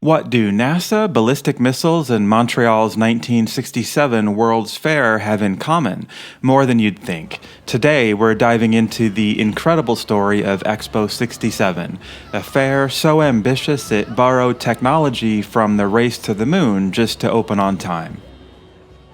What do NASA, ballistic missiles, and Montreal's 1967 World's Fair have in common? More than you'd think. Today, we're diving into the incredible story of Expo 67, a fair so ambitious it borrowed technology from the race to the moon just to open on time.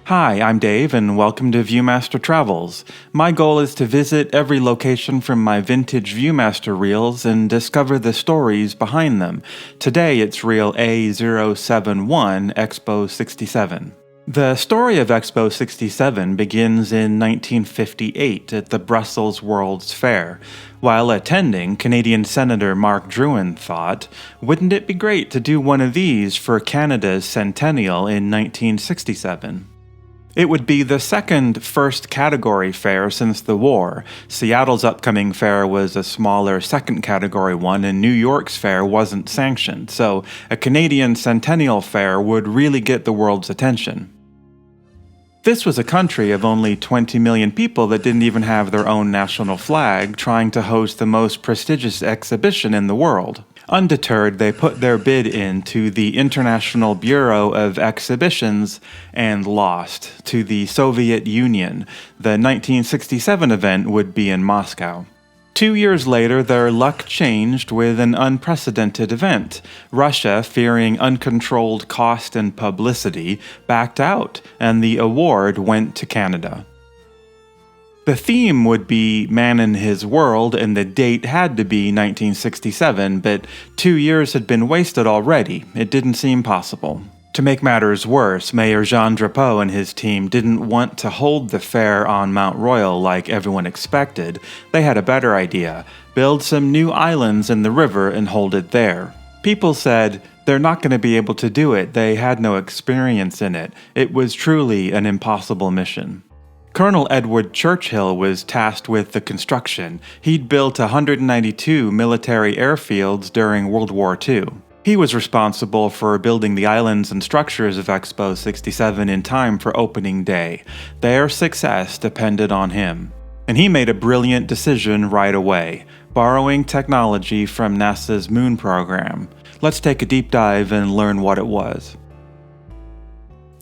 Hi, I'm Dave, and welcome to Viewmaster Travels. My goal is to visit every location from my vintage Viewmaster reels and discover the stories behind them. Today it's reel A071, Expo 67. The story of Expo 67 begins in 1958 at the Brussels World's Fair. While attending, Canadian Senator Mark Drouin thought, wouldn't it be great to do one of these for Canada's centennial in 1967? It would be the second first category fair since the war. Seattle's upcoming fair was a smaller second category one, and New York's fair wasn't sanctioned, so a Canadian centennial fair would really get the world's attention. This was a country of only 20 million people that didn't even have their own national flag, trying to host the most prestigious exhibition in the world. Undeterred, they put their bid in to the International Bureau of Exhibitions and lost to the Soviet Union. The 1967 event would be in Moscow. 2 years later, their luck changed with an unprecedented event. Russia, fearing uncontrolled cost and publicity, backed out, and the award went to Canada. The theme would be Man in His World, and the date had to be 1967, but 2 years had been wasted already. It didn't seem possible. To make matters worse, Mayor Jean Drapeau and his team didn't want to hold the fair on Mount Royal like everyone expected. They had a better idea: build some new islands in the river and hold it there. People said, they're not going to be able to do it. They had no experience in it. It was truly an impossible mission. Colonel Edward Churchill was tasked with the construction. He'd built 192 military airfields during World War II. He was responsible for building the islands and structures of Expo 67 in time for opening day. Their success depended on him. And he made a brilliant decision right away, borrowing technology from NASA's moon program. Let's take a deep dive and learn what it was.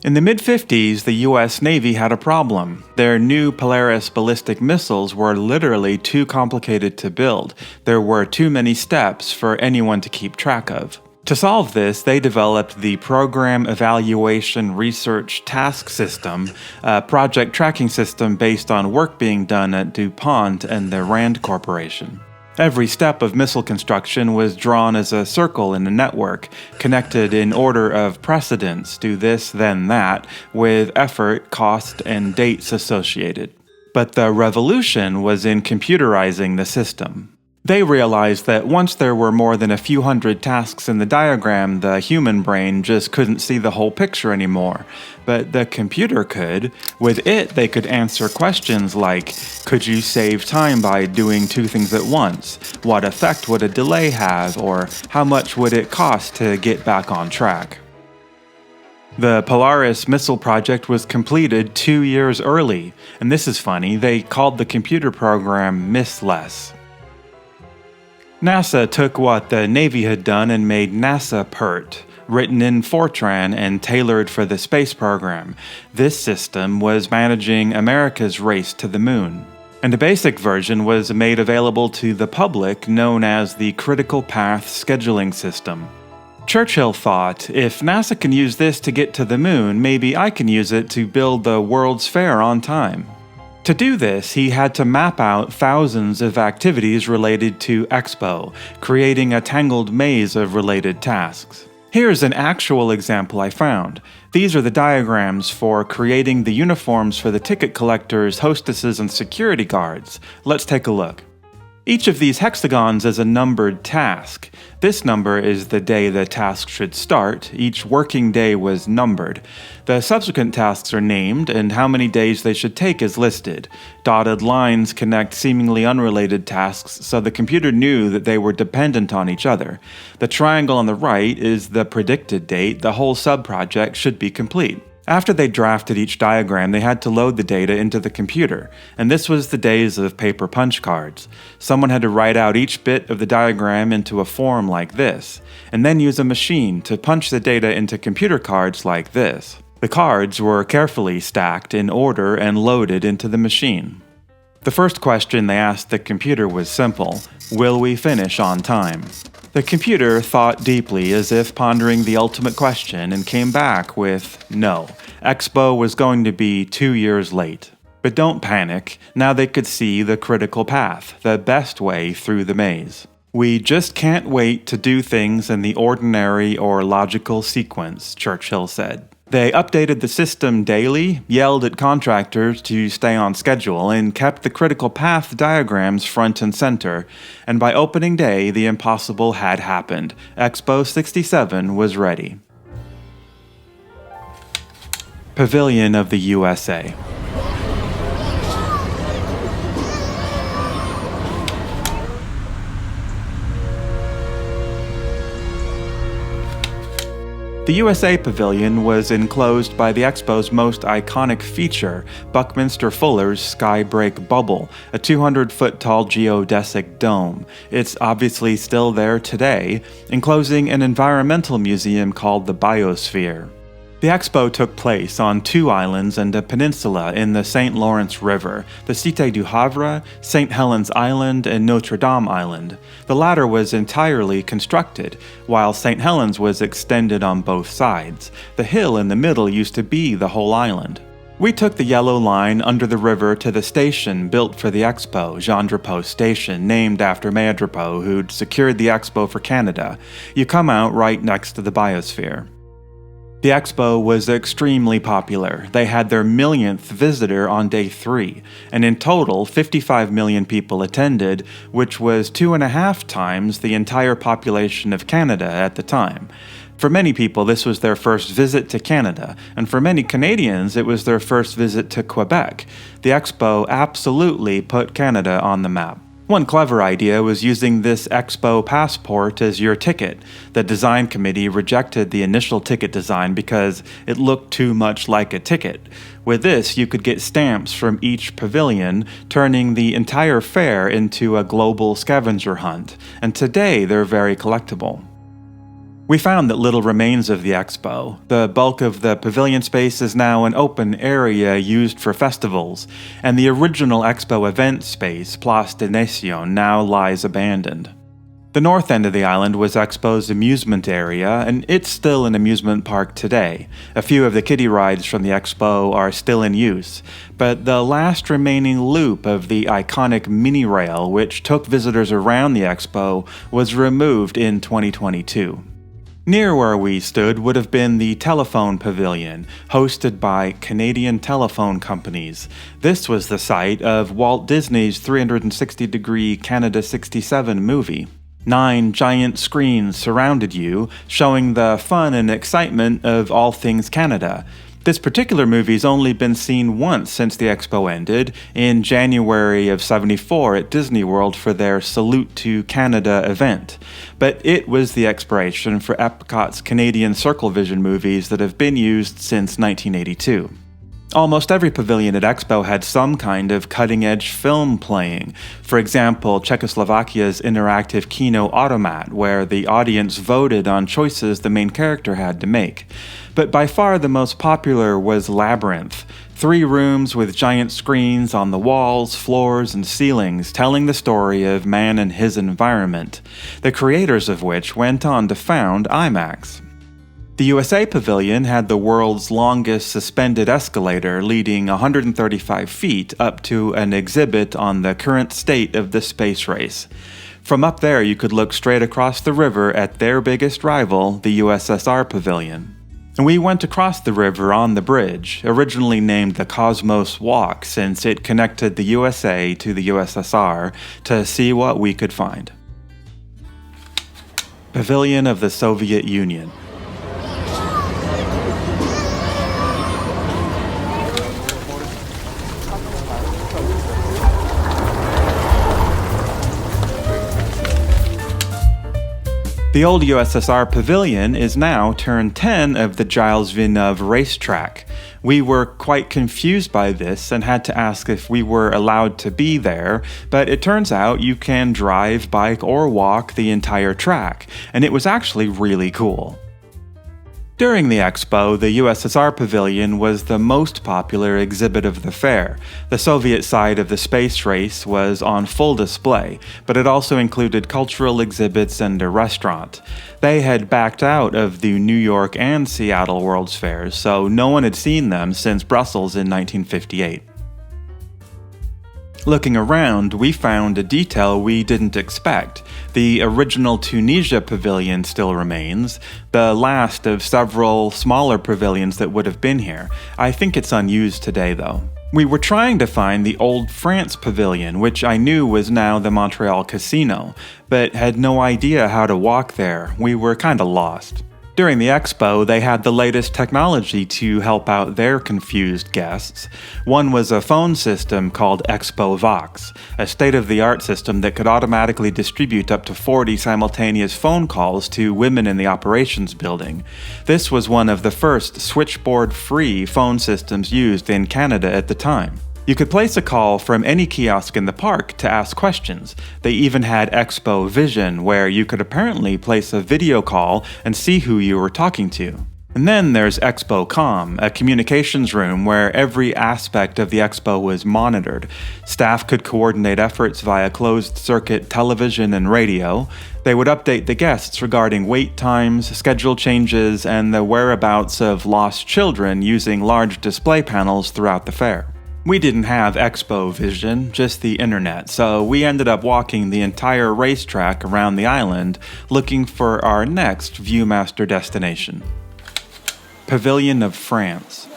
In the mid-50s, the US Navy had a problem. Their new Polaris ballistic missiles were literally too complicated to build. There were too many steps for anyone to keep track of. To solve this, they developed the Program Evaluation Research Task System, a project tracking system based on work being done at DuPont and the Rand Corporation. Every step of missile construction was drawn as a circle in a network, connected in order of precedence, do this, then that, with effort, cost, and dates associated. But the revolution was in computerizing the system. They realized that once there were more than a few hundred tasks in the diagram, the human brain just couldn't see the whole picture anymore. But the computer could. With it, they could answer questions like, could you save time by doing two things at once? What effect would a delay have? Or how much would it cost to get back on track? The Polaris missile project was completed 2 years early. And this is funny, they called the computer program Missless. NASA took what the Navy had done and made NASA PERT, written in Fortran and tailored for the space program. This system was managing America's race to the moon. And a basic version was made available to the public, known as the Critical Path Scheduling System. Churchill thought, if NASA can use this to get to the moon, maybe I can use it to build the World's Fair on time. To do this, he had to map out thousands of activities related to Expo, creating a tangled maze of related tasks. Here's an actual example I found. These are the diagrams for creating the uniforms for the ticket collectors, hostesses, and security guards. Let's take a look. Each of these hexagons is a numbered task. This number is the day the task should start. Each working day was numbered. The subsequent tasks are named, and how many days they should take is listed. Dotted lines connect seemingly unrelated tasks, so the computer knew that they were dependent on each other. The triangle on the right is the predicted date. The whole sub-project should be complete. After they drafted each diagram, they had to load the data into the computer, and this was the days of paper punch cards. Someone had to write out each bit of the diagram into a form like this, and then use a machine to punch the data into computer cards like this. The cards were carefully stacked in order and loaded into the machine. The first question they asked the computer was simple: will we finish on time? The computer thought deeply as if pondering the ultimate question and came back with no. Expo was going to be 2 years late. But don't panic, now they could see the critical path, the best way through the maze. We just can't wait to do things in the ordinary or logical sequence, Churchill said. They updated the system daily, yelled at contractors to stay on schedule, and kept the critical path diagrams front and center. And by opening day, the impossible had happened. Expo 67 was ready. Pavilion of the USA. The USA Pavilion was enclosed by the Expo's most iconic feature, Buckminster Fuller's Skybreak Bubble, a 200-foot-tall geodesic dome. It's obviously still there today, enclosing an environmental museum called the Biosphere. The Expo took place on 2 islands and a peninsula in the St. Lawrence River, the Cité du Havre, St. Helens Island, and Notre Dame Island. The latter was entirely constructed, while St. Helens was extended on both sides. The hill in the middle used to be the whole island. We took the yellow line under the river to the station built for the Expo, Jean Drapeau Station, named after Mayor Drapeau, who'd secured the Expo for Canada. You come out right next to the Biosphere. The Expo was extremely popular. They had their millionth visitor on day 3, and in total, 55 million people attended, which was 2.5 times the entire population of Canada at the time. For many people, this was their first visit to Canada, and for many Canadians, it was their first visit to Quebec. The Expo absolutely put Canada on the map. One clever idea was using this Expo passport as your ticket. The design committee rejected the initial ticket design because it looked too much like a ticket. With this, you could get stamps from each pavilion, turning the entire fair into a global scavenger hunt, and today they're very collectible. We found that little remains of the Expo. The bulk of the pavilion space is now an open area used for festivals, and the original Expo event space, Place des Nations, now lies abandoned. The north end of the island was Expo's amusement area, and it's still an amusement park today. A few of the kiddie rides from the Expo are still in use, but the last remaining loop of the iconic mini rail, which took visitors around the Expo, was removed in 2022. Near where we stood would have been the Telephone Pavilion, hosted by Canadian telephone companies. This was the site of Walt Disney's 360-degree Canada 67 movie. 9 giant screens surrounded you, showing the fun and excitement of all things Canada. This particular movie's only been seen once since the Expo ended, in January of '74 at Disney World for their Salute to Canada event. But it was the expiration for Epcot's Canadian Circle Vision movies that have been used since 1982. Almost every pavilion at Expo had some kind of cutting-edge film playing. For example, Czechoslovakia's interactive Kino Automat, where the audience voted on choices the main character had to make. But by far the most popular was Labyrinth, 3 rooms with giant screens on the walls, floors, and ceilings telling the story of man and his environment, the creators of which went on to found IMAX. The USA Pavilion had the world's longest suspended escalator leading 135 feet up to an exhibit on the current state of the space race. From up there you could look straight across the river at their biggest rival, the USSR Pavilion. And we went across the river on the bridge, originally named the Cosmos Walk since it connected the USA to the USSR, to see what we could find. Pavilion of the Soviet Union. The old USSR Pavilion is now turn 10 of the Gilles Villeneuve racetrack. We were quite confused by this and had to ask if we were allowed to be there, but it turns out you can drive, bike, or walk the entire track, and it was actually really cool. During the expo, the USSR Pavilion was the most popular exhibit of the fair. The Soviet side of the space race was on full display, but it also included cultural exhibits and a restaurant. They had backed out of the New York and Seattle World's Fairs, so no one had seen them since Brussels in 1958. Looking around, we found a detail we didn't expect. The original Tunisia pavilion still remains, the last of several smaller pavilions that would have been here. I think it's unused today, though. We were trying to find the old France pavilion, which I knew was now the Montreal Casino, but had no idea how to walk there. We were kinda lost. During the expo, they had the latest technology to help out their confused guests. One was a phone system called Expo Vox, a state-of-the-art system that could automatically distribute up to 40 simultaneous phone calls to women in the operations building. This was one of the first switchboard-free phone systems used in Canada at the time. You could place a call from any kiosk in the park to ask questions. They even had Expo Vision, where you could apparently place a video call and see who you were talking to. And then there's Expo Com, a communications room where every aspect of the expo was monitored. Staff could coordinate efforts via closed-circuit television and radio. They would update the guests regarding wait times, schedule changes, and the whereabouts of lost children using large display panels throughout the fair. We didn't have Expo Vision, just the internet, so we ended up walking the entire racetrack around the island looking for our next Viewmaster destination. Pavilion of France.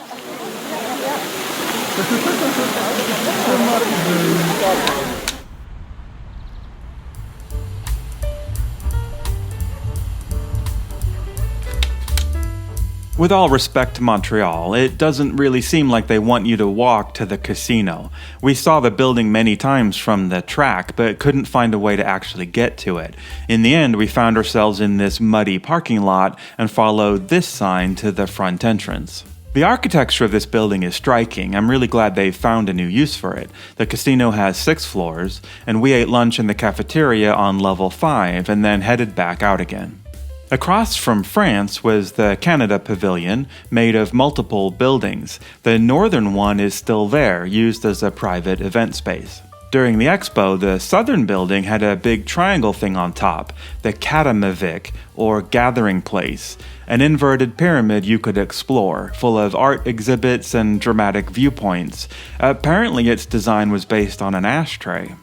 With all respect to Montreal, it doesn't really seem like they want you to walk to the casino. We saw the building many times from the track, but couldn't find a way to actually get to it. In the end, we found ourselves in this muddy parking lot and followed this sign to the front entrance. The architecture of this building is striking. I'm really glad they found a new use for it. The casino has 6 floors, and we ate lunch in the cafeteria on level 5 and then headed back out again. Across from France was the Canada Pavilion, made of multiple buildings. The northern one is still there, used as a private event space. During the expo, the southern building had a big triangle thing on top, the Katamavik, or gathering place, an inverted pyramid you could explore, full of art exhibits and dramatic viewpoints. Apparently its design was based on an ashtray.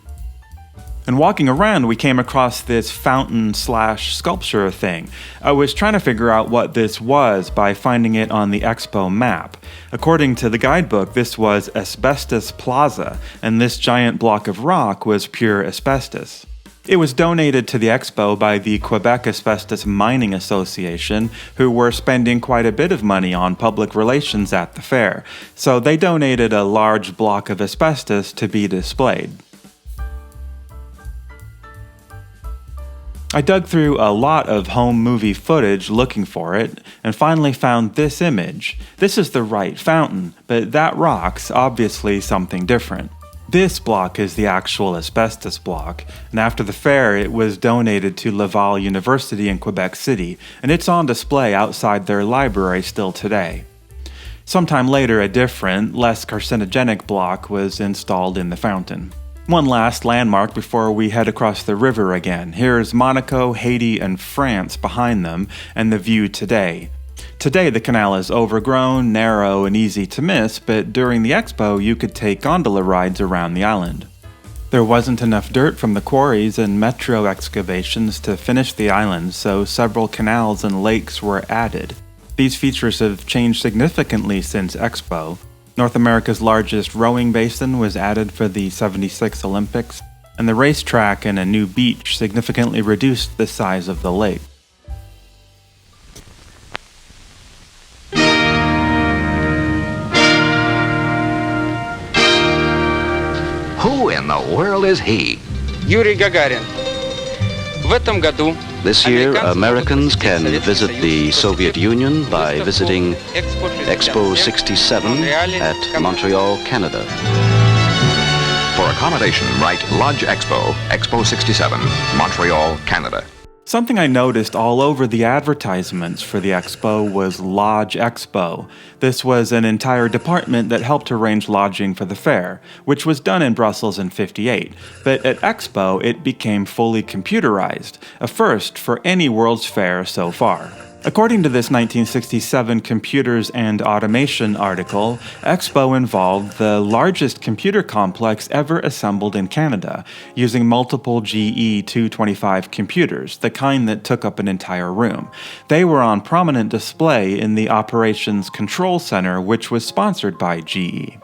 And walking around, we came across this fountain/sculpture thing. I was trying to figure out what this was by finding it on the expo map. According to the guidebook, this was Asbestos Plaza, and this giant block of rock was pure asbestos. It was donated to the expo by the Quebec Asbestos Mining Association, who were spending quite a bit of money on public relations at the fair, so they donated a large block of asbestos to be displayed. I dug through a lot of home movie footage looking for it, and finally found this image. This is the right fountain, but that rock's obviously something different. This block is the actual asbestos block, and after the fair it was donated to Laval University in Quebec City, and it's on display outside their library still today. Sometime later, a different, less carcinogenic block was installed in the fountain. One last landmark before we head across the river again. Here's Monaco, Haiti, and France behind them, and the view today. Today the canal is overgrown, narrow, and easy to miss, but during the expo you could take gondola rides around the island. There wasn't enough dirt from the quarries and metro excavations to finish the island, so several canals and lakes were added. These features have changed significantly since Expo. North America's largest rowing basin was added for the '76 Olympics, and the racetrack and a new beach significantly reduced the size of the lake. Who in the world is he? Yuri Gagarin. This year, Americans can visit the Soviet Union by visiting Expo 67 at Montreal, Canada. For accommodation, write Logexpo, Expo 67, Montreal, Canada. Something I noticed all over the advertisements for the expo was Logexpo. This was an entire department that helped arrange lodging for the fair, which was done in Brussels in '58. But at Expo, it became fully computerized, a first for any World's Fair so far. According to this 1967 Computers and Automation article, Expo involved the largest computer complex ever assembled in Canada, using multiple GE 225 computers, the kind that took up an entire room. They were on prominent display in the Operations Control Center, which was sponsored by GE.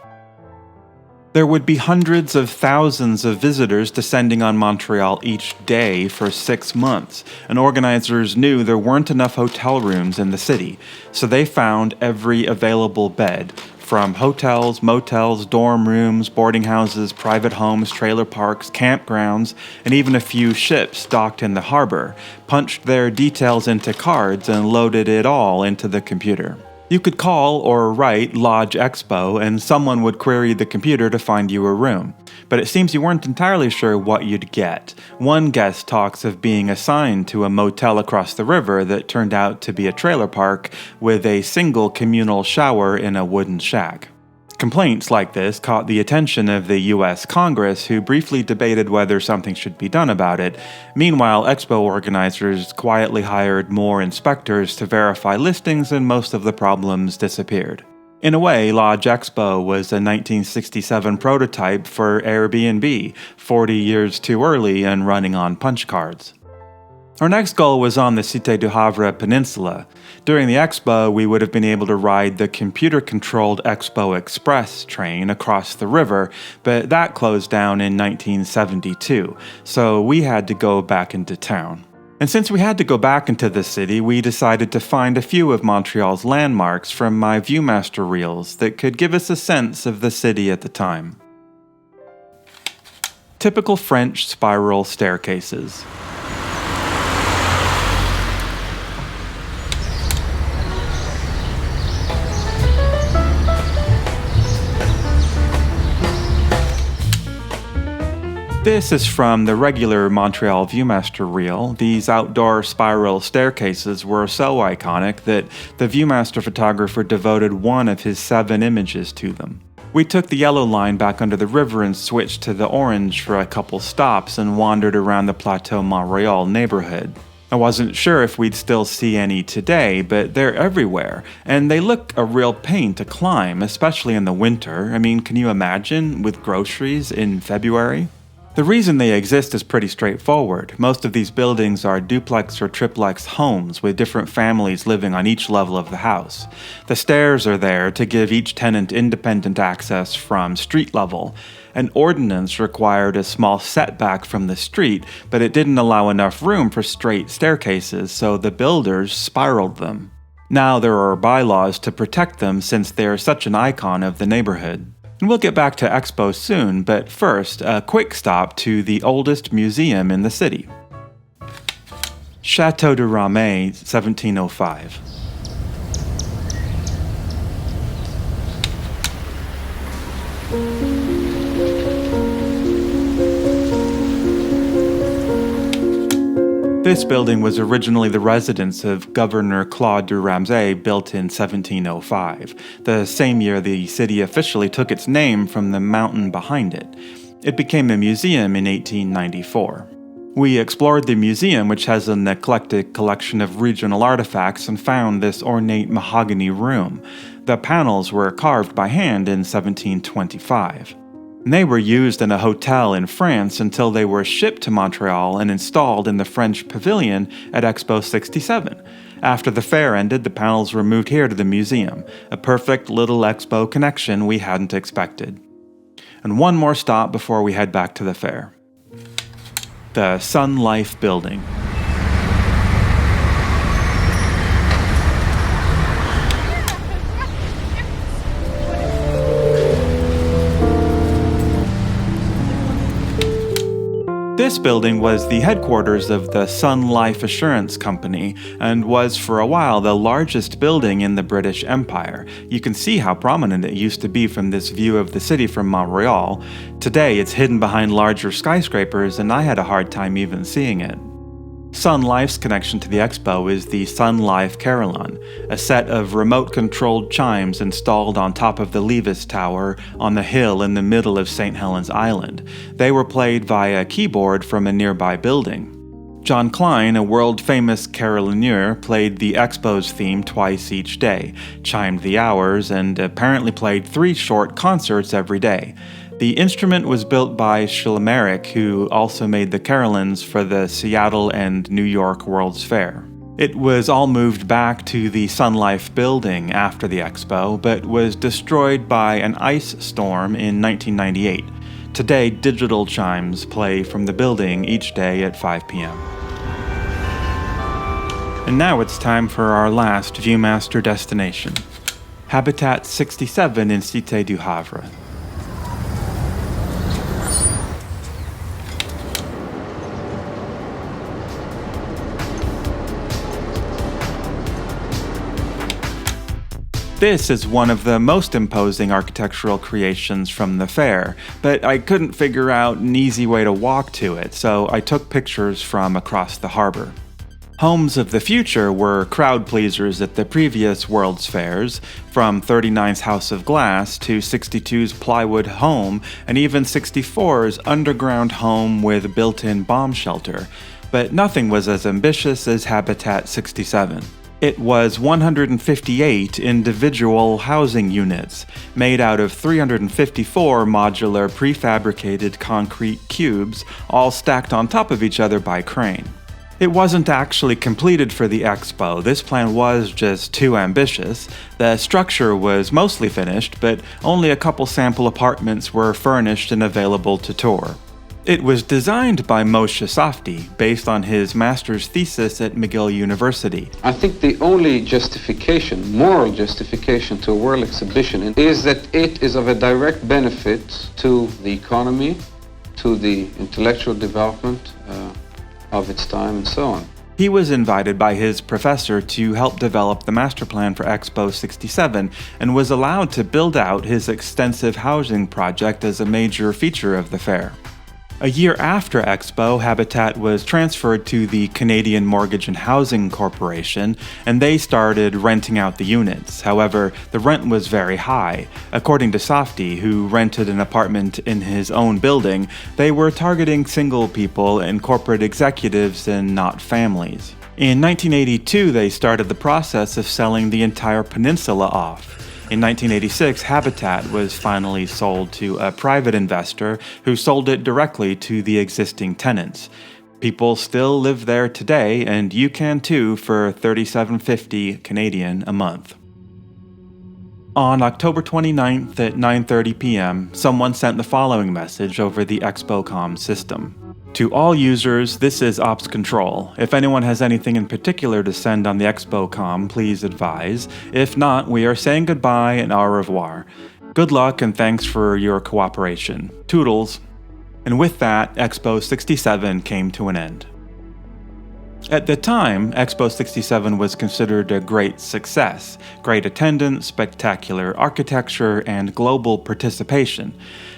There would be hundreds of thousands of visitors descending on Montreal each day for 6 months, and organizers knew there weren't enough hotel rooms in the city, so they found every available bed, from hotels, motels, dorm rooms, boarding houses, private homes, trailer parks, campgrounds, and even a few ships docked in the harbor, punched their details into cards and loaded it all into the computer. You could call or write Logexpo and someone would query the computer to find you a room. But it seems you weren't entirely sure what you'd get. One guest talks of being assigned to a motel across the river that turned out to be a trailer park with a single communal shower in a wooden shack. Complaints like this caught the attention of the US Congress, who briefly debated whether something should be done about it. Meanwhile, Expo organizers quietly hired more inspectors to verify listings and most of the problems disappeared. In a way, Logexpo was a 1967 prototype for Airbnb, 40 years too early and running on punch cards. Our next goal was on the Cité du Havre Peninsula. During the expo, we would have been able to ride the computer-controlled Expo Express train across the river, but that closed down in 1972, so we had to go back into town. And since we had to go back into the city, we decided to find a few of Montreal's landmarks from my Viewmaster reels that could give us a sense of the city at the time. Typical French spiral staircases. This is from the regular Montreal Viewmaster reel. These outdoor spiral staircases were so iconic that the Viewmaster photographer devoted one of his 7 images to them. We took the yellow line back under the river and switched to the orange for a couple stops and wandered around the Plateau Montréal neighborhood. I wasn't sure if we'd still see any today, but they're everywhere, and they look a real pain to climb, especially in the winter. I mean, can you imagine with groceries in February? The reason they exist is pretty straightforward. Most of these buildings are duplex or triplex homes with different families living on each level of the house. The stairs are there to give each tenant independent access from street level. An ordinance required a small setback from the street, but it didn't allow enough room for straight staircases, so the builders spiraled them. Now there are bylaws to protect them since they're such an icon of the neighborhood. And we'll get back to Expo soon, but first, a quick stop to the oldest museum in the city. Chateau de Ramezay, 1705. This building was originally the residence of Governor Claude de Ramezay, built in 1705, the same year the city officially took its name from the mountain behind it. It became a museum in 1894. We explored the museum, which has an eclectic collection of regional artifacts, and found this ornate mahogany room. The panels were carved by hand in 1725. They were used in a hotel in France until they were shipped to Montreal and installed in the French Pavilion at Expo 67. After the fair ended, the panels were moved here to the museum, a perfect little Expo connection we hadn't expected. And one more stop before we head back to the fair. The Sun Life Building. This This building was the headquarters of the Sun Life Assurance Company and was for a while the largest building in the British Empire. You can see how prominent it used to be from this view of the city from Montreal. Today it's hidden behind larger skyscrapers, and I had a hard time even seeing it. Sun Life's connection to the Expo is the Sun Life Carillon, a set of remote-controlled chimes installed on top of the Levis Tower on the hill in the middle of St. Helens Island. They were played via a keyboard from a nearby building. John Klein, a world-famous carillonneur, played the Expo's theme twice each day, chimed the hours, and apparently played 3 short concerts every day. The instrument was built by Schlemeric, who also made the carillons for the Seattle and New York World's Fair. It was all moved back to the Sun Life building after the Expo, but was destroyed by an ice storm in 1998. Today, digital chimes play from the building each day at 5 p.m. And now it's time for our last Viewmaster destination, Habitat 67 in Cité du Havre. This is one of the most imposing architectural creations from the fair, but I couldn't figure out an easy way to walk to it, so I took pictures from across the harbor. Homes of the future were crowd pleasers at the previous World's Fairs, from 39's House of Glass to 62's plywood home, and even 64's underground home with built-in bomb shelter. But nothing was as ambitious as Habitat 67. It was 158 individual housing units, made out of 354 modular prefabricated concrete cubes, all stacked on top of each other by crane. It wasn't actually completed for the Expo. This plan was just too ambitious. The structure was mostly finished, but only a couple sample apartments were furnished and available to tour. It was designed by Moshe Safdie, based on his master's thesis at McGill University. I think the only justification, moral justification to a world exhibition is that it is of a direct benefit to the economy, to the intellectual development of its time, and so on. He was invited by his professor to help develop the master plan for Expo 67 and was allowed to build out his extensive housing project as a major feature of the fair. A year after Expo, Habitat was transferred to the Canadian Mortgage and Housing Corporation, and they started renting out the units. However, the rent was very high. According to Safdie, who rented an apartment in his own building, they were targeting single people and corporate executives and not families. In 1982, they started the process of selling the entire peninsula off. In 1986, Habitat was finally sold to a private investor who sold it directly to the existing tenants. People still live there today, and you can too for $37.50 Canadian a month. On October 29th at 9:30 p.m., someone sent the following message over the ExpoCom system. To all users, this is Ops Control. If anyone has anything in particular to send on the ExpoCom, please advise. If not, we are saying goodbye and au revoir. Good luck and thanks for your cooperation. Toodles. And with that, Expo 67 came to an end. At the time, Expo 67 was considered a great success. Great attendance, spectacular architecture, and global participation.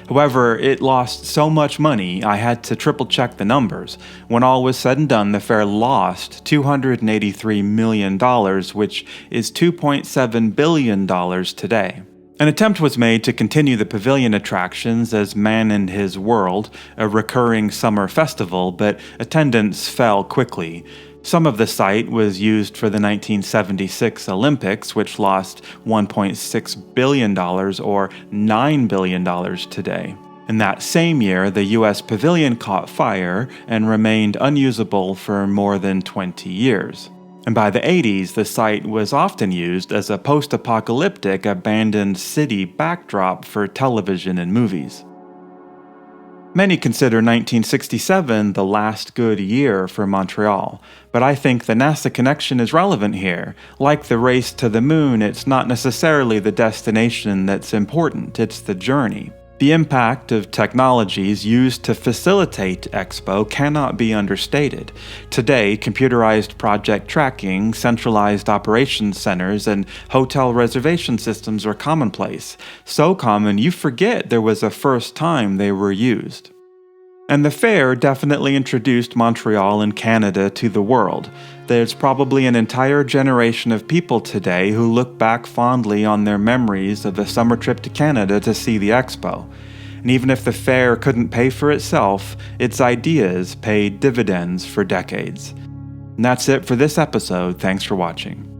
However, it lost so much money, I had to triple-check the numbers. When all was said and done, the fair lost $283 million, which is $2.7 billion today. An attempt was made to continue the pavilion attractions as Man and His World, a recurring summer festival, but attendance fell quickly. Some of the site was used for the 1976 Olympics, which lost $1.6 billion or $9 billion today. In that same year, the US Pavilion caught fire and remained unusable for more than 20 years. And by the 80s, the site was often used as a post-apocalyptic abandoned city backdrop for television and movies. Many consider 1967 the last good year for Montreal, but I think the NASA connection is relevant here. Like the race to the moon, it's not necessarily the destination that's important, it's the journey. The impact of technologies used to facilitate Expo cannot be understated. Today, computerized project tracking, centralized operations centers, and hotel reservation systems are commonplace. So common you forget there was a first time they were used. And the fair definitely introduced Montreal and Canada to the world. There's probably an entire generation of people today who look back fondly on their memories of a summer trip to Canada to see the Expo. And even if the fair couldn't pay for itself, its ideas paid dividends for decades. And that's it for this episode. Thanks for watching.